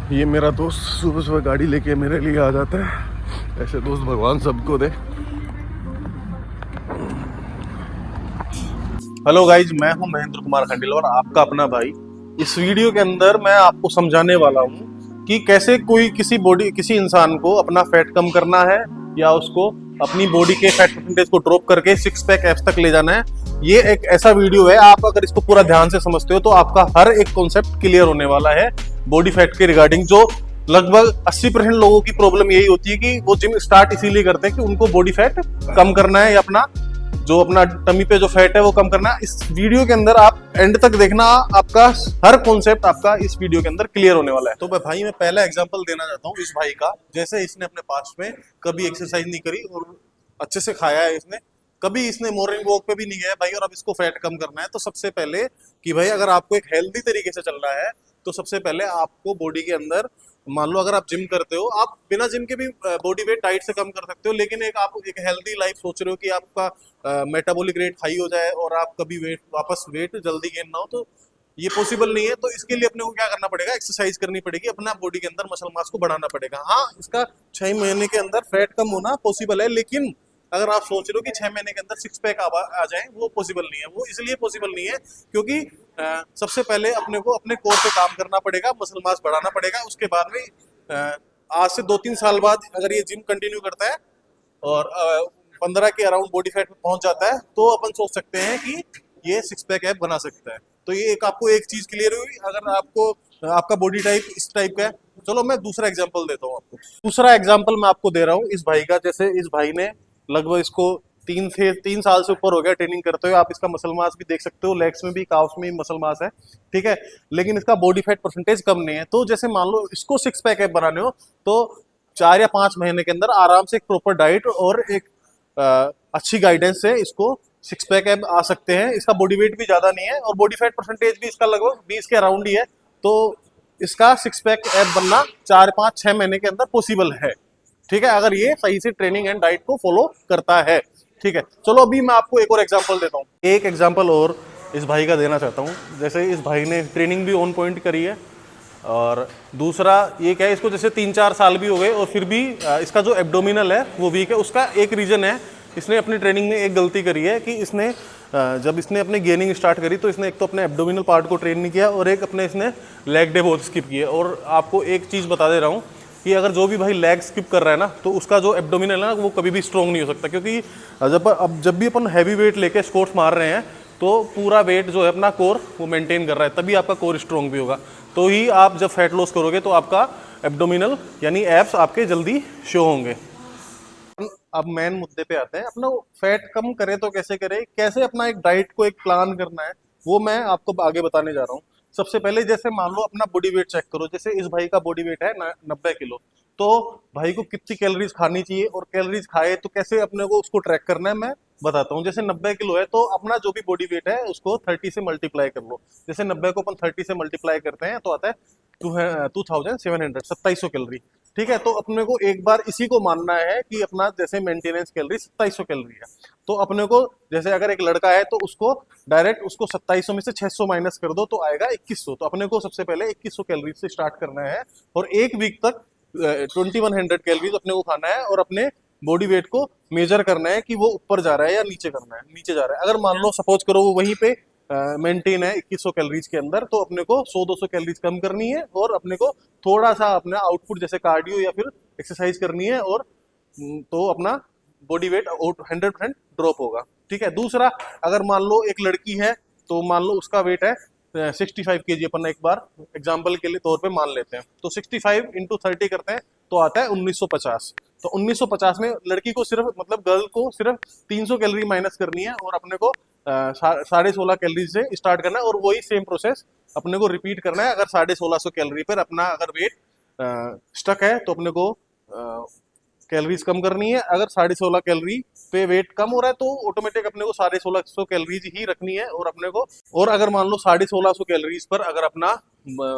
ये मेरा दोस्त सुबह सुबह गाड़ी लेके मेरे लिए आ जाता है। ऐसे दोस्त भगवान सबको दे। हेलो गाइज, मैं हूं महेंद्र कुमार खंडेलवाल, आपका अपना भाई। इस वीडियो के अंदर मैं आपको समझाने वाला हूं कि कैसे किसी इंसान को अपना फैट कम करना है या उसको अपनी बॉडी के फैट परसेंटेज को ड्रॉप करके सिक्स पैक एब्स तक ले जाना है। ये एक ऐसा वीडियो है, आप अगर इसको पूरा ध्यान से समझते हो तो आपका हर एक कॉन्सेप्ट क्लियर होने वाला है बॉडी फैट के रिगार्डिंग। जो लगभग 80% लोगों की प्रॉब्लम यही होती है कि वो जिम स्टार्ट इसीलिए करते हैं कि उनको बॉडी फैट कम करना है या अपना टमी पे जो फैट है वो कम करना है। इस वीडियो के अंदर आप एंड तक देखना, आपका हर कॉन्सेप्ट आपका इस वीडियो के अंदर क्लियर होने वाला है। तो भाई मैं पहला एग्जांपल देना चाहता हूँ इस भाई का। जैसे इसने अपने पास्ट में कभी एक्सरसाइज नहीं करी और अच्छे से खाया है इसने, कभी इसने मॉर्निंग वॉक पे भी नहीं गया भाई, और अब इसको फैट कम करना है। तो सबसे पहले कि भाई अगर आपको एक हेल्दी तरीके से चलना है तो सबसे पहले आपको बॉडी के अंदर, मान लो अगर आप जिम करते हो, आप बिना जिम के भी बॉडी वेट डाइट से कम कर सकते हो, लेकिन आप एक हेल्दी लाइफ सोच रहे हो कि आपका मेटाबॉलिक रेट हाई हो जाए और आप कभी वेट जल्दी गेन ना हो, तो ये पॉसिबल नहीं है। तो इसके लिए अपने को क्या करना पड़ेगा, एक्सरसाइज करनी पड़ेगी, अपना बॉडी के अंदर मसल मास को बढ़ाना पड़ेगा। हाँ, इसका 6 महीने के अंदर फैट कम होना पॉसिबल है, लेकिन अगर आप सोच रहे हो कि 6 महीने के अंदर सिक्स पैक आ जाए, वो पॉसिबल नहीं है। वो इसलिए पॉसिबल नहीं है क्योंकि सबसे पहले अपने को अपने कोर पे काम करना पड़ेगा, मसल मास बढ़ाना पड़ेगा। उसके बाद में आज से 2-3 साल बाद अगर ये जिम कंटिन्यू करता है और 15 के अराउंड बॉडी फैट पहुंच जाता है, तो अपन सोच सकते हैं कि ये सिक्स पैक ऐप बना सकता है। तो ये आपको एक चीज क्लियर हुई। अगर आपका बॉडी टाइप इस टाइप का है, चलो मैं दूसरा एग्जांपल देता हूँ आपको। दूसरा एग्जांपल मैं आपको दे रहा हूँ इस भाई का। जैसे इस भाई ने लगभग इसको 3 साल से ऊपर हो गया ट्रेनिंग करते हुए। आप इसका मसल मास भी देख सकते हो, लेग्स में भी, काफ्स में भी मसल मास है, ठीक है, लेकिन इसका बॉडी फैट परसेंटेज कम नहीं है। तो जैसे मान लो इसको सिक्स पैक ऐप बनाने हो तो 4 या 5 महीने के अंदर आराम से एक प्रॉपर डाइट और एक अच्छी गाइडेंस से इसको सिक्स पैक ऐप आ सकते हैं। इसका बॉडी वेट भी ज्यादा नहीं है और बॉडी फैट परसेंटेज भी इसका लगभग 20 के अराउंड ही है। तो इसका सिक्स पैक ऐप बनना 4-5-6 महीने के अंदर पॉसिबल है, ठीक है, अगर ये सही से ट्रेनिंग एंड डाइट को फॉलो करता है, ठीक है। चलो अभी मैं आपको एक और एग्जांपल देता हूँ। एक एग्जांपल और इस भाई का देना चाहता हूँ। जैसे इस भाई ने ट्रेनिंग भी ऑन पॉइंट करी है, और दूसरा ये क्या है, इसको जैसे 3-4 साल भी हो गए और फिर भी इसका जो एब्डोमिनल है वो वीक है। उसका एक रीजन है, इसने अपनी ट्रेनिंग में एक गलती करी है कि इसने जब इसने अपनी गेनिंग स्टार्ट करी तो इसने एक तो अपने एब्डोमिनल पार्ट को ट्रेन नहीं किया और एक अपने इसने लेग डे बहुत स्किप किए। और आपको एक चीज़ बता दे रहा हूँ कि अगर जो भी भाई लेग स्किप कर रहा है ना, तो उसका जो एब्डोमिनल है ना वो कभी भी स्ट्रॉन्ग नहीं हो सकता, क्योंकि जब भी अपन हैवी वेट लेके स्क्वाट्स मार रहे हैं तो पूरा वेट जो है अपना कोर वो मेंटेन कर रहा है, तभी आपका कोर स्ट्रॉन्ग भी होगा। तो ही आप जब फैट लॉस करोगे तो आपका एब्डोमिनल यानी एब्स आपके जल्दी शो होंगे। अब मेन मुद्दे पे आते हैं, अपना फैट कम करे तो कैसे करे, कैसे अपना एक डाइट को एक प्लान करना है, वो मैं आपको आगे बताने जा रहा हूँ। सबसे पहले जैसे मान लो अपना बॉडी वेट चेक करो। जैसे इस भाई का बॉडी वेट है 90 किलो, तो भाई को कितनी कैलोरीज खानी चाहिए और कैलोरीज खाए तो कैसे अपने को उसको ट्रैक करना है, मैं बताता हूँ। जैसे 90 किलो है तो अपना जो भी बॉडी वेट है उसको 30 से मल्टीप्लाई कर लो। जैसे 90 को अपन 30 से मल्टीप्लाई करते हैं तो आता है 2700, 2700 कैलोरी, ठीक है। तो अपने को एक बार इसी को मानना है कि अपना जैसे मेंटेनेंस कैलोरी 2700 कैलोरी है, तो अपने को जैसे अगर एक लड़का है तो उसको डायरेक्ट उसको 2700 में से 600 माइनस कर दो तो आएगा 2100। तो अपने को सबसे पहले 2100 कैलोरी से स्टार्ट करना है और एक वीक तक 2100 कैलोरीज अपने को खाना है और अपने बॉडी वेट को मेजर करना है कि वो ऊपर जा रहा है या नीचे करना है, नीचे जा रहा है। अगर मान लो सपोज करो वो वहीं पे मेंटेन है 2100 कैलोरीज के अंदर, तो अपने को 100-200 कैलोरीज कम करनी है और अपने को थोड़ा सा अपना आउटपुट जैसे कार्डियो या फिर एक्सरसाइज करनी है, और तो अपना बॉडी वेट 100% ड्रॉप होगा, ठीक है। दूसरा, अगर मान लो एक लड़की है तो मान लो उसका वेट है 65 kg, अपन एक बार एग्जाम्पल के लिए तौर पे मान लेते हैं, तो 65 इंटू 30 करते हैं तो आता है 1950। तो 1950 में लड़की को सिर्फ, मतलब गर्ल को सिर्फ 300 कैलोरी माइनस करनी है और अपने को 16.5 कैलोरी से स्टार्ट करना है, और वही सेम प्रोसेस अपने को रिपीट करना है। अगर 1650 कैलोरी पर अपना अगर वेट स्टक है तो अपने को कैलोरीज कम करनी है। अगर 16.5 कैलोरी पे वेट कम हो रहा है तो ऑटोमेटिक अपने को 1650 कैलोरीज ही रखनी है और अपने को, और अगर मान लो 1650 कैलोरीज पर अगर अपना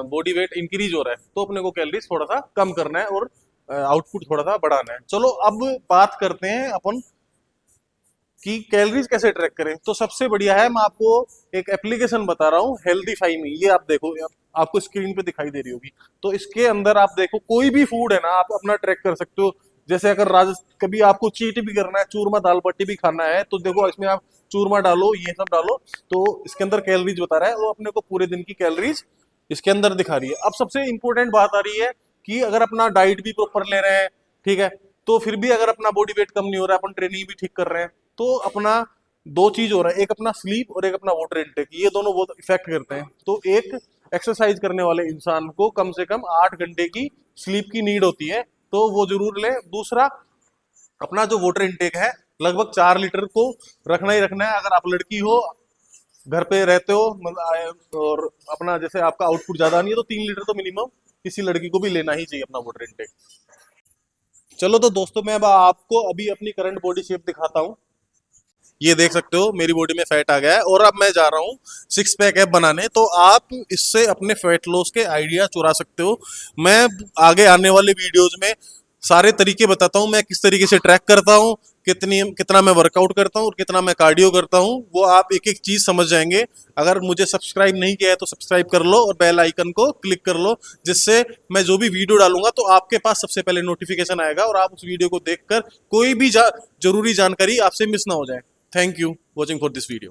बॉडी वेट इंक्रीज हो रहा है तो अपने को कैलोरीज थोड़ा सा कम करना है और आउटपुट थोड़ा सा बढ़ाना है। चलो अब बात करते हैं अपन कि कैलोरीज कैसे ट्रैक करें, तो सबसे बढ़िया है, मैं आपको एक एप्लीकेशन बता रहा हूँ, हेल्दीफाई मी। ये आप देखो, आपको स्क्रीन पे दिखाई दे रही होगी। तो इसके अंदर आप देखो, कोई भी फूड है ना, आप अपना ट्रैक कर सकते हो। जैसे अगर कभी आपको चीट भी करना है, चूरमा दाल बाटी भी खाना है, तो देखो इसमें आप चूरमा डालो, ये सब डालो, तो इसके अंदर कैलोरीज बता रहा है, वो अपने को पूरे दिन की कैलोरीज इसके अंदर दिखा रही है। अब सबसे इंपॉर्टेंट बात आ रही है कि अगर अपना डाइट भी प्रॉपर ले रहे हैं, ठीक है, तो फिर भी अगर अपना बॉडी वेट कम नहीं हो रहा है, अपन ट्रेनिंग भी ठीक कर रहे हैं, तो अपना दो चीज हो रहा है, एक अपना स्लीप और एक अपना वाटर इनटेक, ये दोनों बहुत इफेक्ट करते हैं। तो एक एक्सरसाइज करने वाले इंसान को कम से कम 8 घंटे की स्लीप की नीड होती है, तो वो जरूर ले। दूसरा, अपना जो वाटर इनटेक है, लगभग 4 लीटर को रखना ही रखना है। अगर आप लड़की हो, घर पे रहते हो, और अपना जैसे आपका आउटपुट ज्यादा नहीं है, तो 3 लीटर तो मिनिमम किसी लड़की को भी लेना ही चाहिए अपना वाटर इनटेक। चलो तो दोस्तों, मैं अब आपको अभी अपनी करंट बॉडी शेप दिखाता हूँ। ये देख सकते हो मेरी बॉडी में फैट आ गया है, और अब मैं जा रहा हूँ 6 पैक ऐप बनाने। तो आप इससे अपने फैट लॉस के आइडिया चुरा सकते हो। मैं आगे आने वाले वीडियोज में सारे तरीके बताता हूँ, मैं किस तरीके से ट्रैक करता हूँ, कितना मैं वर्कआउट करता हूँ और कितना मैं कार्डियो करता हूँ, वो आप एक एक चीज समझ जाएंगे। अगर मुझे सब्सक्राइब नहीं किया है तो सब्सक्राइब कर लो और बेल आइकन को क्लिक कर लो, जिससे मैं जो भी वीडियो डालूंगा तो आपके पास सबसे पहले नोटिफिकेशन आएगा, और आप उस वीडियो को देखकर कोई भी जरूरी जानकारी आपसे मिस ना हो जाए। Thank you watching for this video.